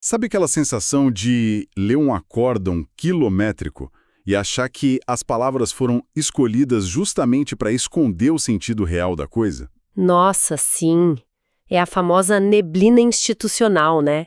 Sabe aquela sensação de ler um acórdão quilométrico e achar que as palavras foram escolhidas justamente para esconder o sentido real da coisa? Nossa, sim. É a famosa neblina institucional, né?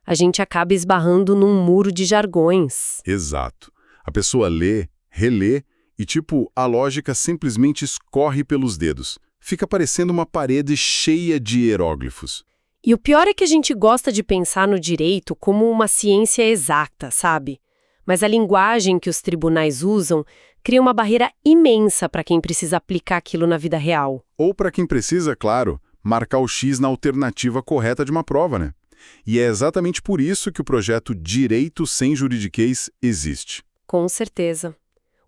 A gente acaba esbarrando num muro de jargões. Exato. A pessoa lê, relê e, a lógica simplesmente escorre pelos dedos. Fica parecendo uma parede cheia de hieróglifos. E o pior é que a gente gosta de pensar no direito como uma ciência exata, sabe? Mas a linguagem que os tribunais usam cria uma barreira imensa para quem precisa aplicar aquilo na vida real. Ou para quem precisa, claro, marcar o X na alternativa correta de uma prova, né? E é exatamente por isso que o projeto Direito Sem Juridiquês existe. Com certeza.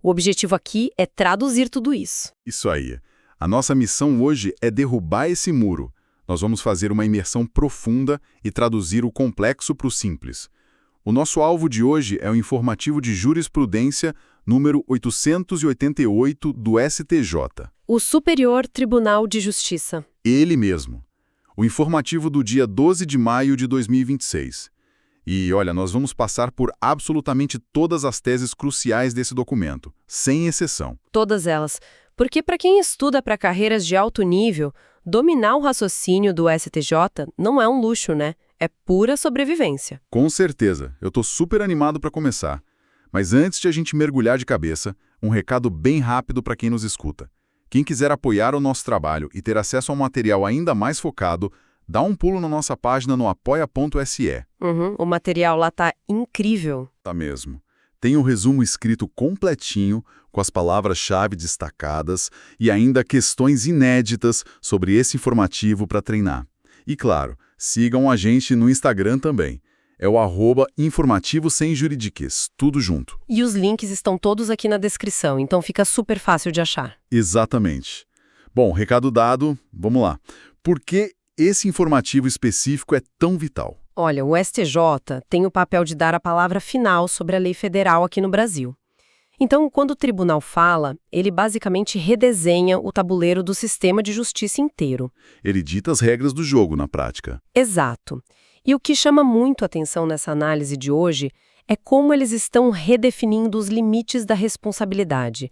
O objetivo aqui é traduzir tudo isso. Isso aí. A nossa missão hoje é derrubar esse muro. Nós vamos fazer uma imersão profunda e traduzir o complexo para o simples. O nosso alvo de hoje é o informativo de jurisprudência número 888 do STJ. O Superior Tribunal de Justiça. Ele mesmo. O informativo do dia 12 de maio de 2026. E, olha, nós vamos passar por absolutamente todas as teses cruciais desse documento, sem exceção. Todas elas. Porque para quem estuda para carreiras de alto nível, dominar o raciocínio do STJ não é um luxo, né? É pura sobrevivência. Com certeza. Eu estou super animado para começar. Mas antes de a gente mergulhar de cabeça, um recado bem rápido para quem nos escuta. Quem quiser apoiar o nosso trabalho e ter acesso a um material ainda mais focado, dá um pulo na nossa página no apoia.se. O material lá tá incrível. Tá mesmo. Tem um resumo escrito completinho, com as palavras-chave destacadas e ainda questões inéditas sobre esse informativo para treinar. E claro, sigam a gente no Instagram também. É o @informativo sem juridiques, tudo junto. E os links estão todos aqui na descrição, então fica super fácil de achar. Exatamente. Bom, recado dado, vamos lá. Por que esse informativo específico é tão vital? Olha, o STJ tem o papel de dar a palavra final sobre a lei federal aqui no Brasil. Então, quando o tribunal fala, ele basicamente redesenha o tabuleiro do sistema de justiça inteiro. Ele dita as regras do jogo na prática. Exato. E o que chama muito a atenção nessa análise de hoje é como eles estão redefinindo os limites da responsabilidade.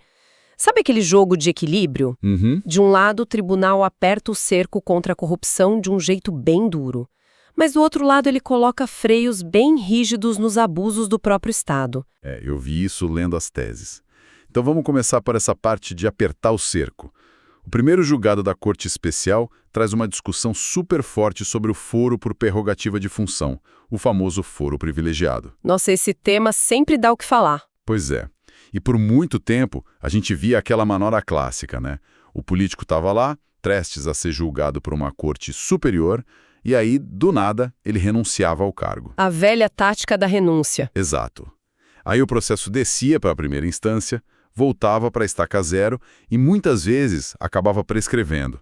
Sabe aquele jogo de equilíbrio? De um lado, o tribunal aperta o cerco contra a corrupção de um jeito bem duro. Mas do outro lado ele coloca freios bem rígidos nos abusos do próprio Estado. Eu vi isso lendo as teses. Então vamos começar por essa parte de apertar o cerco. O primeiro julgado da Corte Especial traz uma discussão super forte sobre o foro por prerrogativa de função, o famoso foro privilegiado. Nossa, esse tema sempre dá o que falar. Pois é. E por muito tempo a gente via aquela manobra clássica, né? O político estava lá, prestes a ser julgado por uma corte superior, e aí, do nada, ele renunciava ao cargo. A velha tática da renúncia. Exato. Aí o processo descia para a primeira instância, voltava para a estaca zero e muitas vezes acabava prescrevendo.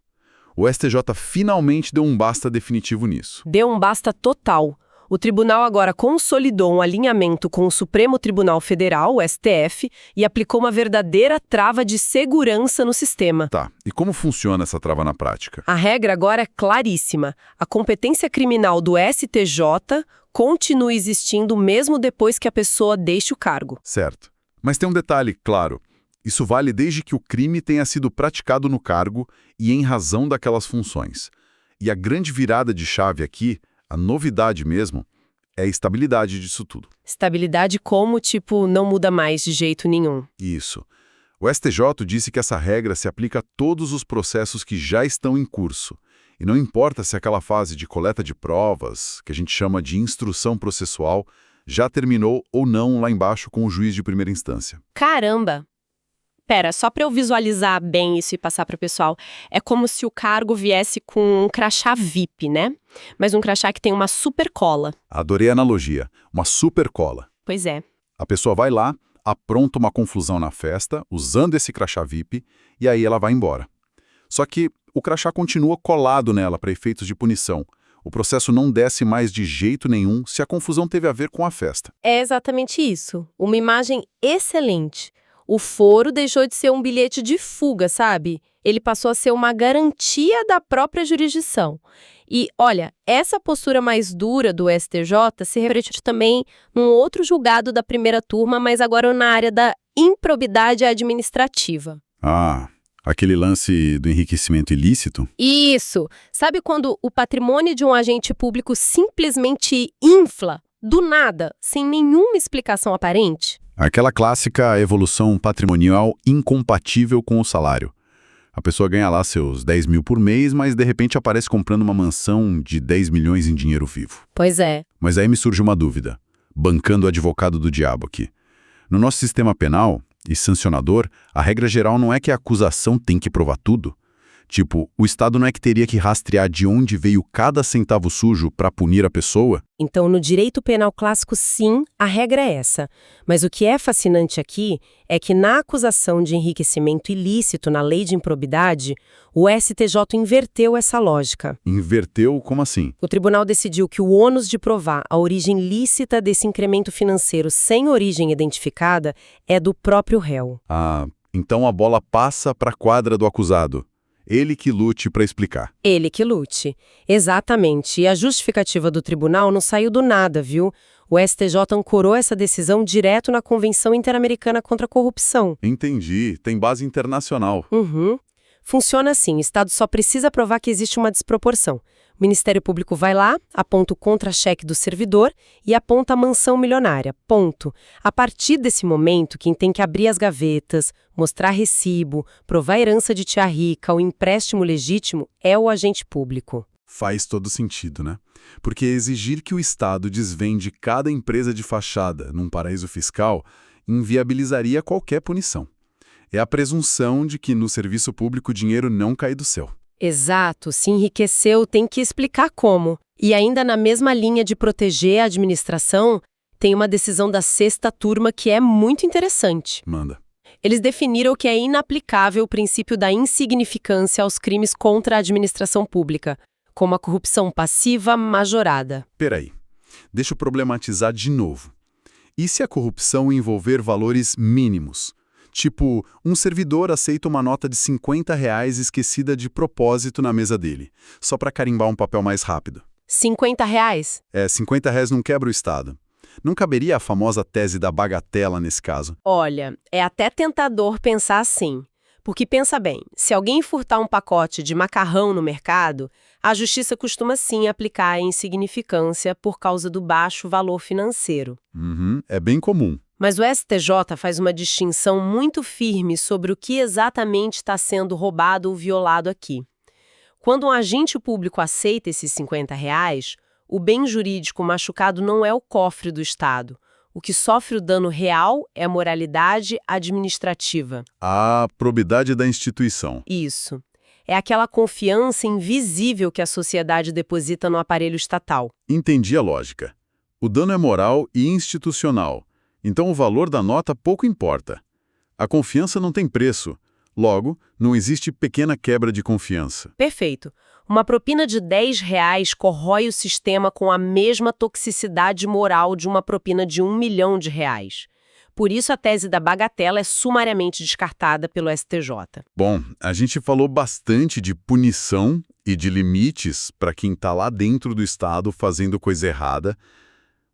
O STJ finalmente deu um basta definitivo nisso. Deu um basta total. O tribunal agora consolidou um alinhamento com o Supremo Tribunal Federal, o STF, e aplicou uma verdadeira trava de segurança no sistema. Tá, e como funciona essa trava na prática? A regra agora é claríssima. A competência criminal do STJ continua existindo mesmo depois que a pessoa deixe o cargo. Certo. Mas tem um detalhe, claro. Isso vale desde que o crime tenha sido praticado no cargo e em razão daquelas funções. E a grande virada de chave aqui, a novidade mesmo, é a estabilidade disso tudo. Estabilidade como, não muda mais de jeito nenhum. Isso. O STJ disse que essa regra se aplica a todos os processos que já estão em curso. E não importa se aquela fase de coleta de provas, que a gente chama de instrução processual, já terminou ou não lá embaixo com o juiz de primeira instância. Caramba! Pera, só para eu visualizar bem isso e passar para o pessoal, é como se o cargo viesse com um crachá VIP, né? Mas um crachá que tem uma super cola. Adorei a analogia, uma super cola. Pois é. A pessoa vai lá, apronta uma confusão na festa, usando esse crachá VIP, e aí ela vai embora. Só que o crachá continua colado nela para efeitos de punição. O processo não desce mais de jeito nenhum se a confusão teve a ver com a festa. É exatamente isso. Uma imagem excelente. O foro deixou de ser um bilhete de fuga, sabe? Ele passou a ser uma garantia da própria jurisdição. E, olha, essa postura mais dura do STJ se reflete também num outro julgado da primeira turma, mas agora na área da improbidade administrativa. Ah, aquele lance do enriquecimento ilícito? Isso! Sabe quando o patrimônio de um agente público simplesmente infla, do nada, sem nenhuma explicação aparente? Aquela clássica evolução patrimonial incompatível com o salário. A pessoa ganha lá seus 10 mil por mês, mas de repente aparece comprando uma mansão de 10 milhões em dinheiro vivo. Pois é. Mas aí me surge uma dúvida, bancando o advogado do diabo aqui. No nosso sistema penal e sancionador, a regra geral não é que a acusação tem que provar tudo. Tipo, o Estado não é que teria que rastrear de onde veio cada centavo sujo para punir a pessoa? Então, no direito penal clássico, sim, a regra é essa. Mas o que é fascinante aqui é que na acusação de enriquecimento ilícito na lei de improbidade, o STJ inverteu essa lógica. Inverteu? Como assim? O tribunal decidiu que o ônus de provar a origem lícita desse incremento financeiro sem origem identificada é do próprio réu. Ah, então a bola passa para a quadra do acusado. Ele que lute para explicar. Ele que lute. Exatamente. E a justificativa do tribunal não saiu do nada, viu? O STJ ancorou essa decisão direto na Convenção Interamericana contra a Corrupção. Entendi. Tem base internacional. Uhum. Funciona assim, o Estado só precisa provar que existe uma desproporção. O Ministério Público vai lá, aponta o contra-cheque do servidor e aponta a mansão milionária. Ponto. A partir desse momento, quem tem que abrir as gavetas, mostrar recibo, provar a herança de tia rica, o empréstimo legítimo, é o agente público. Faz todo sentido, né? Porque exigir que o Estado desvende cada empresa de fachada num paraíso fiscal inviabilizaria qualquer punição. É a presunção de que no serviço público o dinheiro não cai do céu. Exato, se enriqueceu, tem que explicar como. E ainda na mesma linha de proteger a administração, tem uma decisão da sexta turma que é muito interessante. Manda. Eles definiram que é inaplicável o princípio da insignificância aos crimes contra a administração pública, como a corrupção passiva majorada. Peraí, deixa eu problematizar de novo. E se a corrupção envolver valores mínimos? Tipo, um servidor aceita uma nota de R$50 esquecida de propósito na mesa dele, só para carimbar um papel mais rápido. R$50? R$50 não quebra o Estado. Não caberia a famosa tese da bagatela nesse caso? Olha, é até tentador pensar assim. Porque pensa bem, se alguém furtar um pacote de macarrão no mercado, a justiça costuma sim aplicar a insignificância por causa do baixo valor financeiro. É bem comum. Mas o STJ faz uma distinção muito firme sobre o que exatamente está sendo roubado ou violado aqui. Quando um agente público aceita esses R$50, o bem jurídico machucado não é o cofre do Estado. O que sofre o dano real é a moralidade administrativa. A probidade da instituição. Isso. É aquela confiança invisível que a sociedade deposita no aparelho estatal. Entendi a lógica. O dano é moral e institucional. Então o valor da nota pouco importa. A confiança não tem preço. Logo, não existe pequena quebra de confiança. Perfeito. Uma propina de R$10 corrói o sistema com a mesma toxicidade moral de uma propina de R$1 milhão. Por isso a tese da bagatela é sumariamente descartada pelo STJ. Bom, a gente falou bastante de punição e de limites para quem está lá dentro do Estado fazendo coisa errada.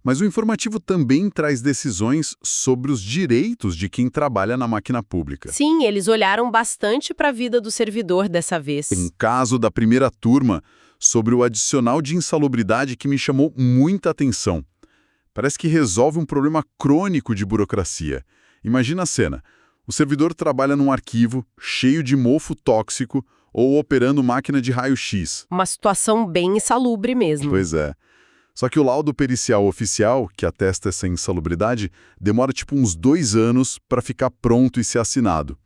Mas o informativo também traz decisões sobre os direitos de quem trabalha na máquina pública. Sim, eles olharam bastante para a vida do servidor dessa vez. Tem um caso da primeira turma sobre o adicional de insalubridade que me chamou muita atenção. Parece que resolve um problema crônico de burocracia. Imagina a cena. O servidor trabalha num arquivo cheio de mofo tóxico ou operando máquina de raio-x. Uma situação bem insalubre mesmo. Pois é. Só que o laudo pericial oficial, que atesta essa insalubridade, demora tipo uns 2 anos para ficar pronto e ser assinado.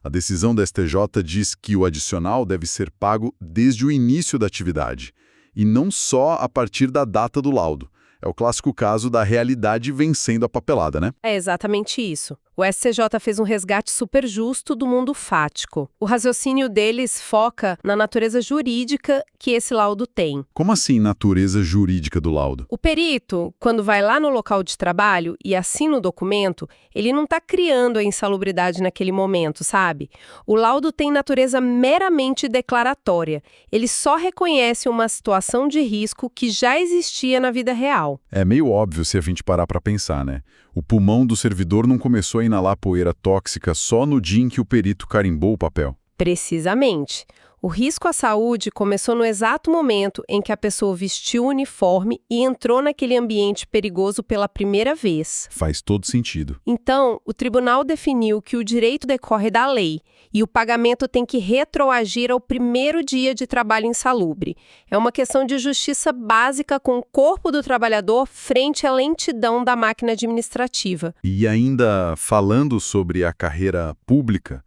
A decisão da STJ diz que o adicional deve ser pago desde o início da atividade, e não só a partir da data do laudo. É o clássico caso da realidade vencendo a papelada, né? É exatamente isso. O STJ fez um resgate super justo do mundo fático. O raciocínio deles foca na natureza jurídica que esse laudo tem. Como assim, natureza jurídica do laudo? O perito, quando vai lá no local de trabalho e assina o documento, ele não está criando a insalubridade naquele momento, sabe? O laudo tem natureza meramente declaratória. Ele só reconhece uma situação de risco que já existia na vida real. É meio óbvio se a gente parar para pensar, né? O pulmão do servidor não começou a inalar poeira tóxica só no dia em que o perito carimbou o papel. Precisamente. O risco à saúde começou no exato momento em que a pessoa vestiu o uniforme e entrou naquele ambiente perigoso pela primeira vez. Faz todo sentido. Então, o tribunal definiu que o direito decorre da lei e o pagamento tem que retroagir ao primeiro dia de trabalho insalubre. É uma questão de justiça básica com o corpo do trabalhador frente à lentidão da máquina administrativa. E ainda falando sobre a carreira pública,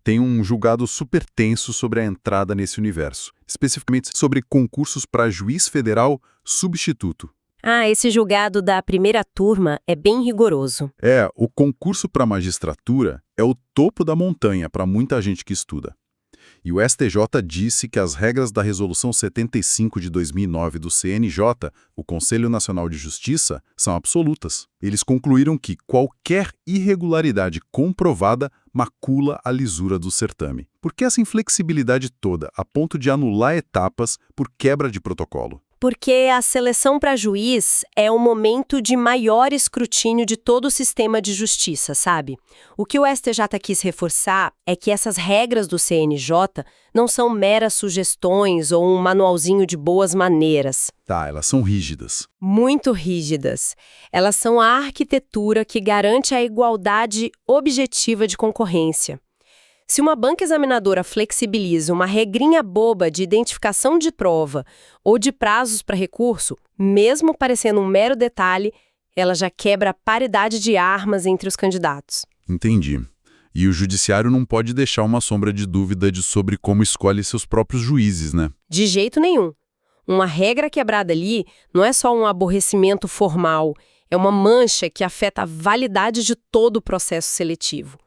tem um julgado super tenso sobre a entrada nesse universo, especificamente sobre concursos para juiz federal substituto. Esse julgado da primeira turma é bem rigoroso. O concurso para magistratura é o topo da montanha para muita gente que estuda. E o STJ disse que as regras da Resolução 75 de 2009 do CNJ, o Conselho Nacional de Justiça, são absolutas. Eles concluíram que qualquer irregularidade comprovada macula a lisura do certame. Por que essa inflexibilidade toda, a ponto de anular etapas por quebra de protocolo? Porque a seleção para juiz é um momento de maior escrutínio de todo o sistema de justiça, sabe? O que o STJ quis reforçar é que essas regras do CNJ não são meras sugestões ou um manualzinho de boas maneiras. Elas são rígidas. Muito rígidas. Elas são a arquitetura que garante a igualdade objetiva de concorrência. Se uma banca examinadora flexibiliza uma regrinha boba de identificação de prova ou de prazos para recurso, mesmo parecendo um mero detalhe, ela já quebra a paridade de armas entre os candidatos. Entendi. E o judiciário não pode deixar uma sombra de dúvida sobre como escolhe seus próprios juízes, né? De jeito nenhum. Uma regra quebrada ali não é só um aborrecimento formal, é uma mancha que afeta a validade de todo o processo seletivo.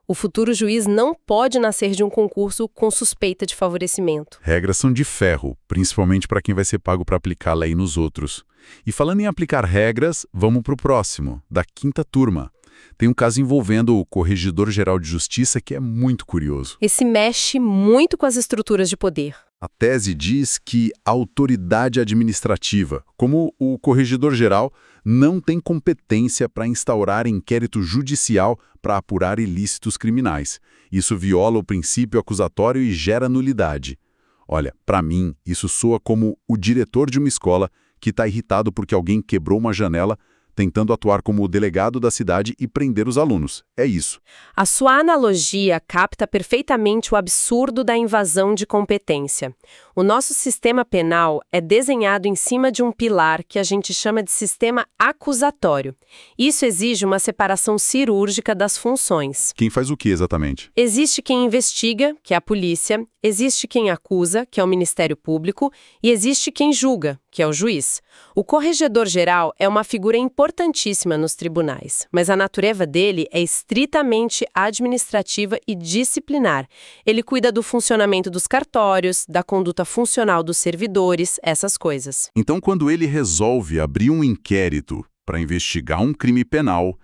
O futuro juiz não pode nascer de um concurso com suspeita de favorecimento. Regras são de ferro, principalmente para quem vai ser pago para aplicar a lei nos outros. E falando em aplicar regras, vamos para o próximo, da quinta turma. Tem um caso envolvendo o Corregedor-Geral de Justiça que é muito curioso. Esse mexe muito com as estruturas de poder. A tese diz que a autoridade administrativa, como o Corregedor-Geral, não tem competência para instaurar inquérito judicial para apurar ilícitos criminais. Isso viola o princípio acusatório e gera nulidade. Olha, para mim, isso soa como o diretor de uma escola que está irritado porque alguém quebrou uma janela, tentando atuar como o delegado da cidade e prender os alunos. É isso. A sua analogia capta perfeitamente o absurdo da invasão de competência. O nosso sistema penal é desenhado em cima de um pilar que a gente chama de sistema acusatório. Isso exige uma separação cirúrgica das funções. Quem faz o que exatamente? Existe quem investiga, que é a polícia, existe quem acusa, que é o Ministério Público, e existe quem julga, que é o juiz. O corregedor-geral é uma figura importantíssima nos tribunais, mas a natureza dele é estritamente administrativa e disciplinar. Ele cuida do funcionamento dos cartórios, da conduta funcional dos servidores, essas coisas. Então, quando ele resolve abrir um inquérito para investigar um crime penal,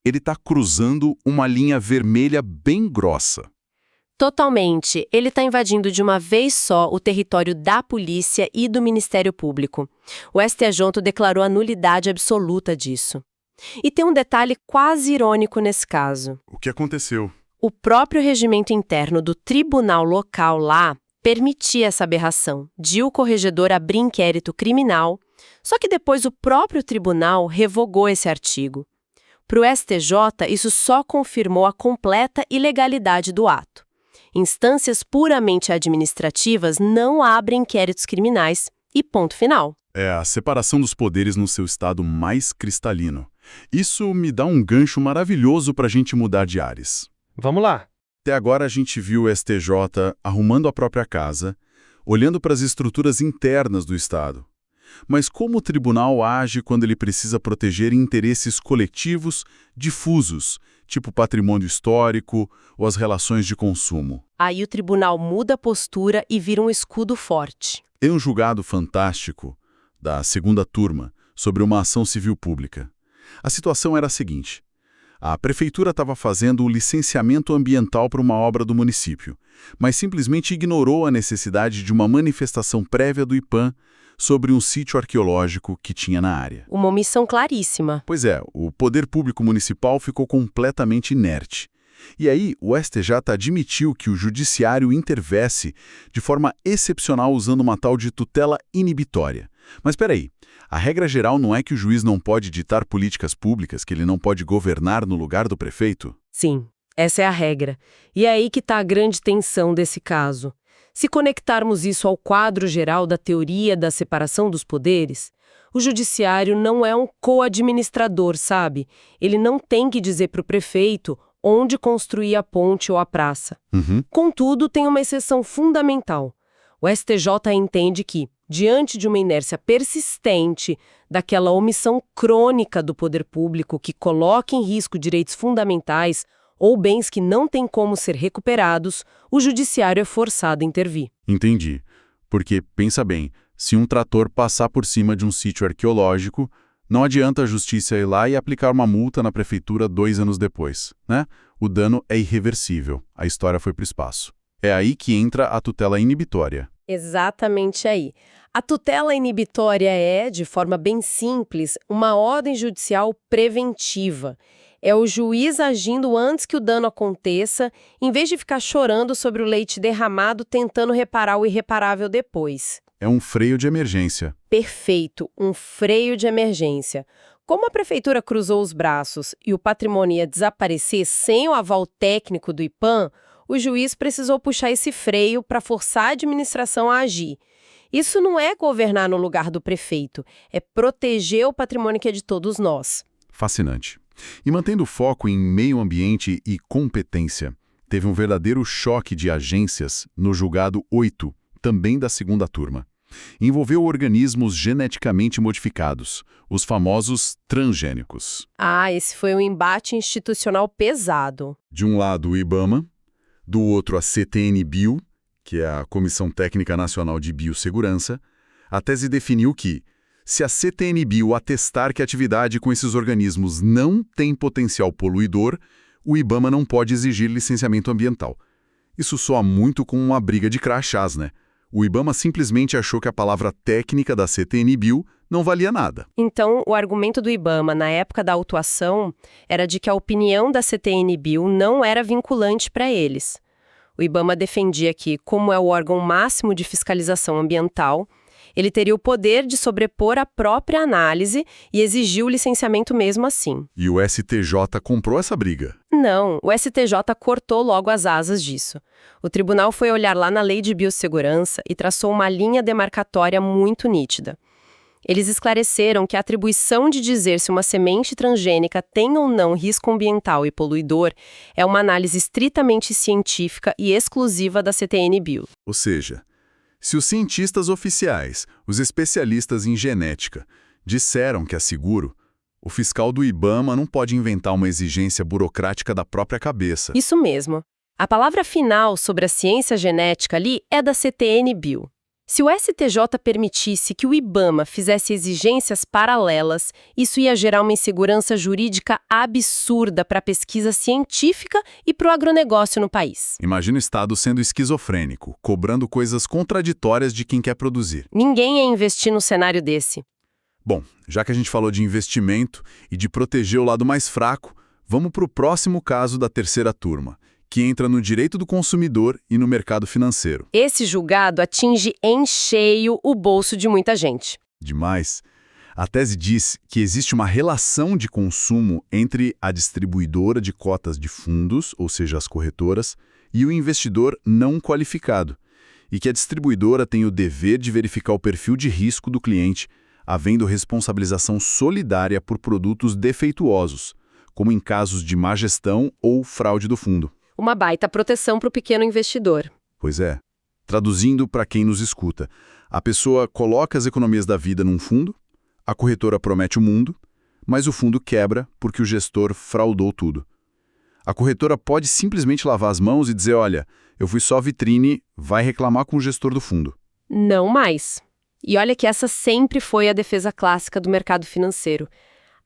ele está cruzando uma linha vermelha bem grossa. Totalmente. Ele está invadindo de uma vez só o território da polícia e do Ministério Público. O STJ declarou a nulidade absoluta disso. E tem um detalhe quase irônico nesse caso. O que aconteceu? O próprio regimento interno do tribunal local lá permitia essa aberração de o corregedor abrir inquérito criminal, só que depois o próprio tribunal revogou esse artigo. Para o STJ, isso só confirmou a completa ilegalidade do ato. Instâncias puramente administrativas não abrem inquéritos criminais e ponto final. É a separação dos poderes no seu estado mais cristalino. Isso me dá um gancho maravilhoso para a gente mudar de ares. Vamos lá. Até agora a gente viu o STJ arrumando a própria casa, olhando para as estruturas internas do Estado. Mas como o tribunal age quando ele precisa proteger interesses coletivos difusos, tipo patrimônio histórico ou as relações de consumo. Aí o tribunal muda a postura e vira um escudo forte. Em um julgado fantástico da segunda turma sobre uma ação civil pública. A situação era a seguinte: a prefeitura estava fazendo o licenciamento ambiental para uma obra do município, mas simplesmente ignorou a necessidade de uma manifestação prévia do IPAM sobre um sítio arqueológico que tinha na área. Uma omissão claríssima. Pois é, o poder público municipal ficou completamente inerte. E aí, o STJ admitiu que o judiciário intervesse de forma excepcional usando uma tal de tutela inibitória. Mas espera aí, a regra geral não é que o juiz não pode ditar políticas públicas, que ele não pode governar no lugar do prefeito? Sim, essa é a regra. E é aí que está a grande tensão desse caso. Se conectarmos isso ao quadro geral da teoria da separação dos poderes, o judiciário não é um co-administrador, sabe? Ele não tem que dizer para o prefeito onde construir a ponte ou a praça. Contudo, tem uma exceção fundamental. O STJ entende que, diante de uma inércia persistente daquela omissão crônica do poder público que coloca em risco direitos fundamentais ou bens que não têm como ser recuperados, o judiciário é forçado a intervir. Entendi. Porque, pensa bem, se um trator passar por cima de um sítio arqueológico, não adianta a justiça ir lá e aplicar uma multa na prefeitura 2 anos depois, né? O dano é irreversível, a história foi para o espaço. É aí que entra a tutela inibitória. Exatamente aí. A tutela inibitória é, de forma bem simples, uma ordem judicial preventiva. É o juiz agindo antes que o dano aconteça, em vez de ficar chorando sobre o leite derramado tentando reparar o irreparável depois. É um freio de emergência. Perfeito, um freio de emergência. Como a prefeitura cruzou os braços e o patrimônio ia desaparecer sem o aval técnico do IPAM, o juiz precisou puxar esse freio para forçar a administração a agir. Isso não é governar no lugar do prefeito, é proteger o patrimônio que é de todos nós. Fascinante. E mantendo o foco em meio ambiente e competência, teve um verdadeiro choque de agências no julgado 8, também da segunda turma. Envolveu organismos geneticamente modificados, os famosos transgênicos. Ah, esse foi um embate institucional pesado. De um lado o IBAMA, do outro a CTN-Bio, que é a Comissão Técnica Nacional de Biossegurança. A tese definiu que, se a CTN-Bio atestar que a atividade com esses organismos não tem potencial poluidor, o IBAMA não pode exigir licenciamento ambiental. Isso soa muito com uma briga de crachás, né? O IBAMA simplesmente achou que a palavra técnica da CTN-Bio não valia nada. Então, o argumento do IBAMA na época da autuação era de que a opinião da CTN-Bio não era vinculante para eles. O IBAMA defendia que, como é o órgão máximo de fiscalização ambiental, ele teria o poder de sobrepor a própria análise e exigiu o licenciamento mesmo assim. E o STJ comprou essa briga? Não, o STJ cortou logo as asas disso. O tribunal foi olhar lá na Lei de Biossegurança e traçou uma linha demarcatória muito nítida. Eles esclareceram que a atribuição de dizer se uma semente transgênica tem ou não risco ambiental e poluidor é uma análise estritamente científica e exclusiva da CTN-Bio. Ou seja, se os cientistas oficiais, os especialistas em genética, disseram que é seguro, o fiscal do IBAMA não pode inventar uma exigência burocrática da própria cabeça. Isso mesmo. A palavra final sobre a ciência genética ali é da CTN-Bio. Se o STJ permitisse que o IBAMA fizesse exigências paralelas, isso ia gerar uma insegurança jurídica absurda para a pesquisa científica e para o agronegócio no país. Imagina o Estado sendo esquizofrênico, cobrando coisas contraditórias de quem quer produzir. Ninguém ia investir num cenário desse. Bom, já que a gente falou de investimento e de proteger o lado mais fraco, vamos para o próximo caso da terceira turma, que entra no direito do consumidor e no mercado financeiro. Esse julgado atinge em cheio o bolso de muita gente. Demais. A tese diz que existe uma relação de consumo entre a distribuidora de cotas de fundos, ou seja, as corretoras, e o investidor não qualificado, e que a distribuidora tem o dever de verificar o perfil de risco do cliente, havendo responsabilização solidária por produtos defeituosos, como em casos de má gestão ou fraude do fundo. Uma baita proteção para o pequeno investidor. Pois é. Traduzindo para quem nos escuta, a pessoa coloca as economias da vida num fundo, a corretora promete o mundo, mas o fundo quebra porque o gestor fraudou tudo. A corretora pode simplesmente lavar as mãos e dizer, olha, eu fui só vitrine, vai reclamar com o gestor do fundo. Não mais. E olha que essa sempre foi a defesa clássica do mercado financeiro.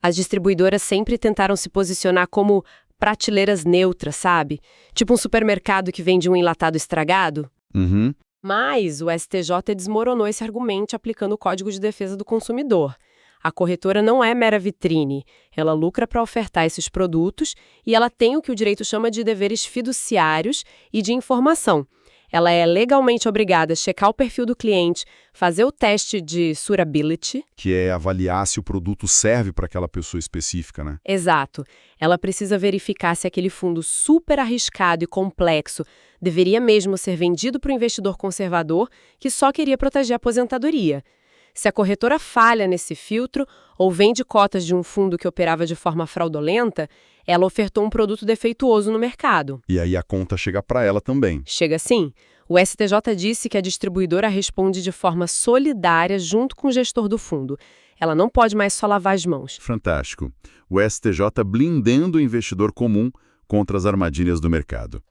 As distribuidoras sempre tentaram se posicionar como prateleiras neutras, sabe? Tipo um supermercado que vende um enlatado estragado. Uhum. Mas o STJ desmoronou esse argumento aplicando o Código de Defesa do Consumidor. A corretora não é mera vitrine, ela lucra para ofertar esses produtos e ela tem o que o direito chama de deveres fiduciários e de informação. Ela é legalmente obrigada a checar o perfil do cliente, fazer o teste de suitability. Que é avaliar se o produto serve para aquela pessoa específica, né? Exato. Ela precisa verificar se aquele fundo super arriscado e complexo deveria mesmo ser vendido para o investidor conservador que só queria proteger a aposentadoria. Se a corretora falha nesse filtro ou vende cotas de um fundo que operava de forma fraudulenta, ela ofertou um produto defeituoso no mercado. E aí a conta chega para ela também. Chega sim. O STJ disse que a distribuidora responde de forma solidária junto com o gestor do fundo. Ela não pode mais só lavar as mãos. Fantástico. O STJ blindando o investidor comum contra as armadilhas do mercado.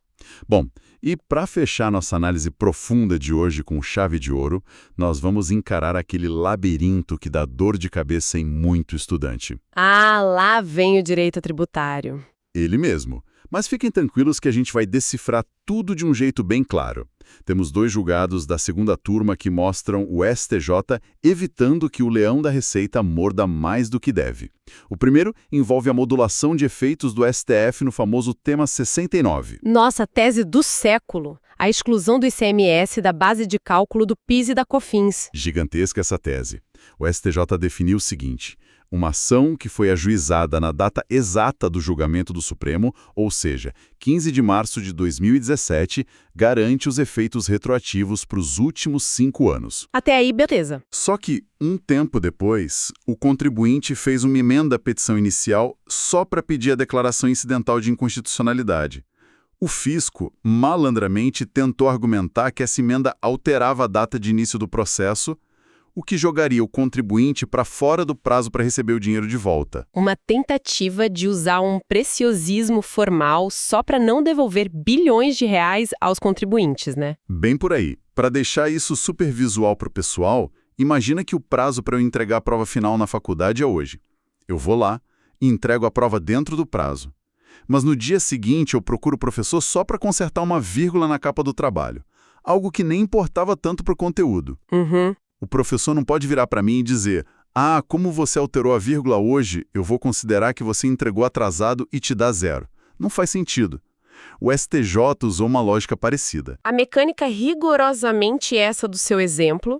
Bom, e para fechar nossa análise profunda de hoje com chave de ouro, nós vamos encarar aquele labirinto que dá dor de cabeça em muito estudante. Ah, lá vem o direito tributário. Ele mesmo. Mas fiquem tranquilos que a gente vai decifrar tudo de um jeito bem claro. Temos 2 julgados da segunda turma que mostram o STJ evitando que o leão da Receita morda mais do que deve. O primeiro envolve a modulação de efeitos do STF no famoso tema 69. Nossa, tese do século. A exclusão do ICMS da base de cálculo do PIS e da COFINS. Gigantesca essa tese. O STJ definiu o seguinte: uma ação que foi ajuizada na data exata do julgamento do Supremo, ou seja, 15 de março de 2017, garante os efeitos retroativos para os últimos 5 anos. Até aí, beleza. Só que, um tempo depois, o contribuinte fez uma emenda à petição inicial só para pedir a declaração incidental de inconstitucionalidade. O fisco, malandramente, tentou argumentar que essa emenda alterava a data de início do processo, o que jogaria o contribuinte para fora do prazo para receber o dinheiro de volta. Uma tentativa de usar um preciosismo formal só para não devolver bilhões de reais aos contribuintes, né? Bem por aí. Para deixar isso super visual para o pessoal, imagina que o prazo para eu entregar a prova final na faculdade é hoje. Eu vou lá e entrego a prova dentro do prazo. Mas no dia seguinte eu procuro o professor só para consertar uma vírgula na capa do trabalho. Algo que nem importava tanto para o conteúdo. Uhum. O professor não pode virar para mim e dizer: ah, como você alterou a vírgula hoje, eu vou considerar que você entregou atrasado e te dá 0. Não faz sentido. O STJ usou uma lógica parecida. A mecânica é rigorosamente essa do seu exemplo.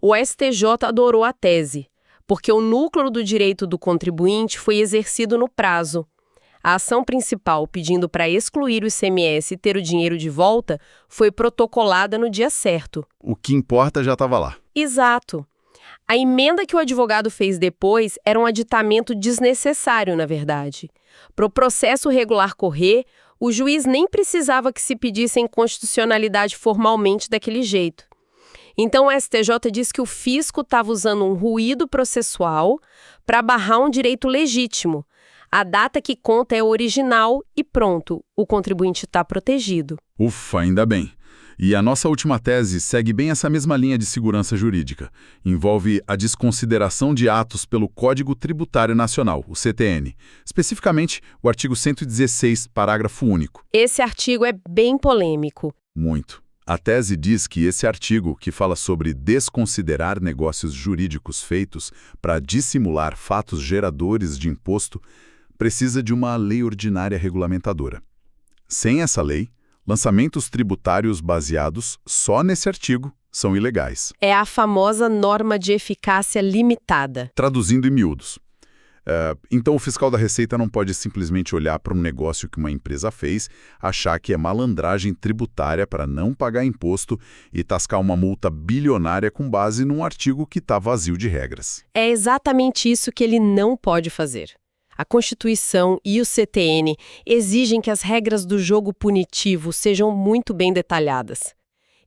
O STJ adorou a tese, porque o núcleo do direito do contribuinte foi exercido no prazo. A ação principal pedindo para excluir o ICMS e ter o dinheiro de volta foi protocolada no dia certo. O que importa já estava lá. Exato. A emenda que o advogado fez depois era um aditamento desnecessário, na verdade. Para o processo regular correr, o juiz nem precisava que se pedisse a inconstitucionalidade formalmente daquele jeito. Então o STJ diz que o fisco estava usando um ruído processual para barrar um direito legítimo. A data que conta é original e pronto, o contribuinte está protegido. Ufa, ainda bem. E a nossa última tese segue bem essa mesma linha de segurança jurídica. Envolve a desconsideração de atos pelo Código Tributário Nacional, o CTN. Especificamente, o artigo 116, parágrafo único. Esse artigo é bem polêmico. Muito. A tese diz que esse artigo, que fala sobre desconsiderar negócios jurídicos feitos para dissimular fatos geradores de imposto, precisa de uma lei ordinária regulamentadora. Sem essa lei, lançamentos tributários baseados só nesse artigo são ilegais. É a famosa norma de eficácia limitada. Traduzindo em miúdos. Então o fiscal da Receita não pode simplesmente olhar para um negócio que uma empresa fez, achar que é malandragem tributária para não pagar imposto e tascar uma multa bilionária com base num artigo que está vazio de regras. É exatamente isso que ele não pode fazer. A Constituição e o CTN exigem que as regras do jogo punitivo sejam muito bem detalhadas.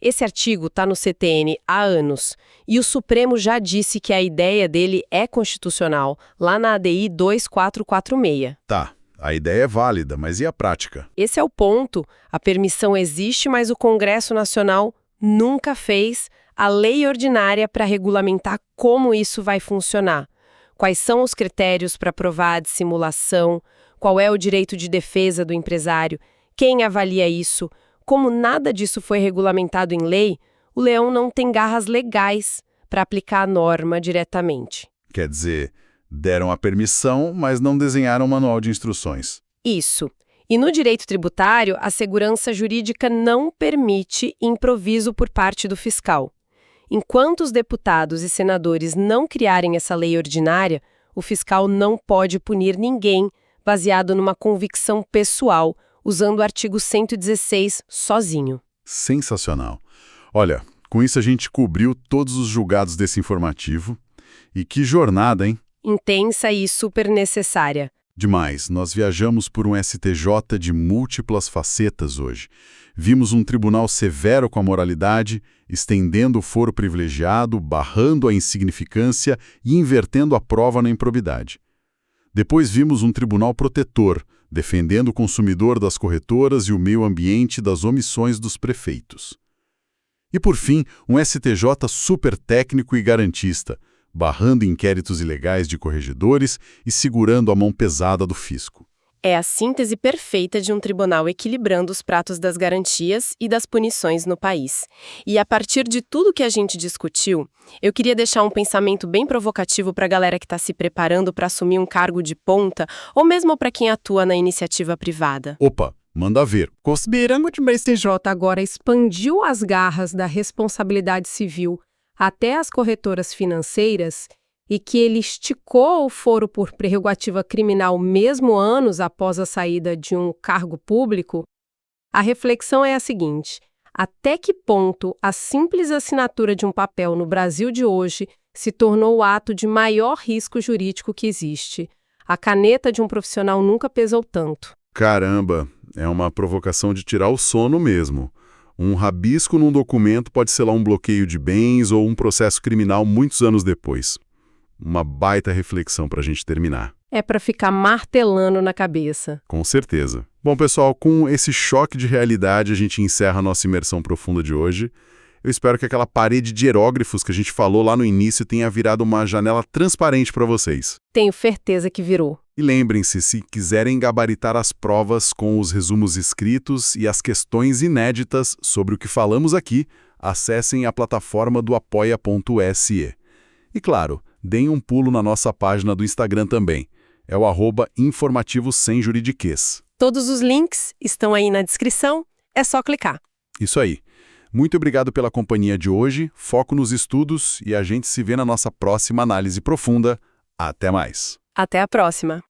Esse artigo está no CTN há anos e o Supremo já disse que a ideia dele é constitucional, lá na ADI 2446. Tá, A ideia é válida, mas e a prática? Esse é o ponto. A permissão existe, mas o Congresso Nacional nunca fez a lei ordinária para regulamentar como isso vai funcionar. Quais são os critérios para provar a dissimulação? Qual é o direito de defesa do empresário? Quem avalia isso? Como nada disso foi regulamentado em lei, o Leão não tem garras legais para aplicar a norma diretamente. Quer dizer, deram a permissão, mas não desenharam um manual de instruções. Isso. E no direito tributário, a segurança jurídica não permite improviso por parte do fiscal. Enquanto os deputados e senadores não criarem essa lei ordinária, o fiscal não pode punir ninguém baseado numa convicção pessoal, usando o artigo 116 sozinho. Sensacional. Olha, com isso a gente cobriu todos os julgados desse informativo. E que jornada, hein? Intensa e super necessária. Demais. Nós viajamos por um STJ de múltiplas facetas hoje. Vimos um tribunal severo com a moralidade, estendendo o foro privilegiado, barrando a insignificância e invertendo a prova na improbidade. Depois vimos um tribunal protetor, defendendo o consumidor das corretoras e o meio ambiente das omissões dos prefeitos. E por fim, um STJ super técnico e garantista, barrando inquéritos ilegais de corregedores e segurando a mão pesada do fisco. É a síntese perfeita de um tribunal equilibrando os pratos das garantias e das punições no país. E a partir de tudo que a gente discutiu, eu queria deixar um pensamento bem provocativo para a galera que está se preparando para assumir um cargo de ponta, ou mesmo para quem atua na iniciativa privada. Opa, manda ver. Considerando que o STJ agora expandiu as garras da responsabilidade civil até as corretoras financeiras, e que ele esticou o foro por prerrogativa criminal mesmo anos após a saída de um cargo público, a reflexão é a seguinte: até que ponto a simples assinatura de um papel no Brasil de hoje se tornou o ato de maior risco jurídico que existe? A caneta de um profissional nunca pesou tanto. Caramba, é uma provocação de tirar o sono mesmo. Um rabisco num documento pode ser lá um bloqueio de bens ou um processo criminal muitos anos depois. Uma baita reflexão para a gente terminar. É para ficar martelando na cabeça. Com certeza. Bom, pessoal, com esse choque de realidade, a gente encerra a nossa imersão profunda de hoje. Eu espero que aquela parede de hieróglifos que a gente falou lá no início tenha virado uma janela transparente para vocês. Tenho certeza que virou. E lembrem-se, se quiserem gabaritar as provas com os resumos escritos e as questões inéditas sobre o que falamos aqui, acessem a plataforma do apoia.se. E claro, deem um pulo na nossa página do Instagram também. É o @informativo-sem-juridiquês. Todos os links estão aí na descrição, é só clicar. Isso aí. Muito obrigado pela companhia de hoje, foco nos estudos e a gente se vê na nossa próxima análise profunda. Até mais. Até a próxima.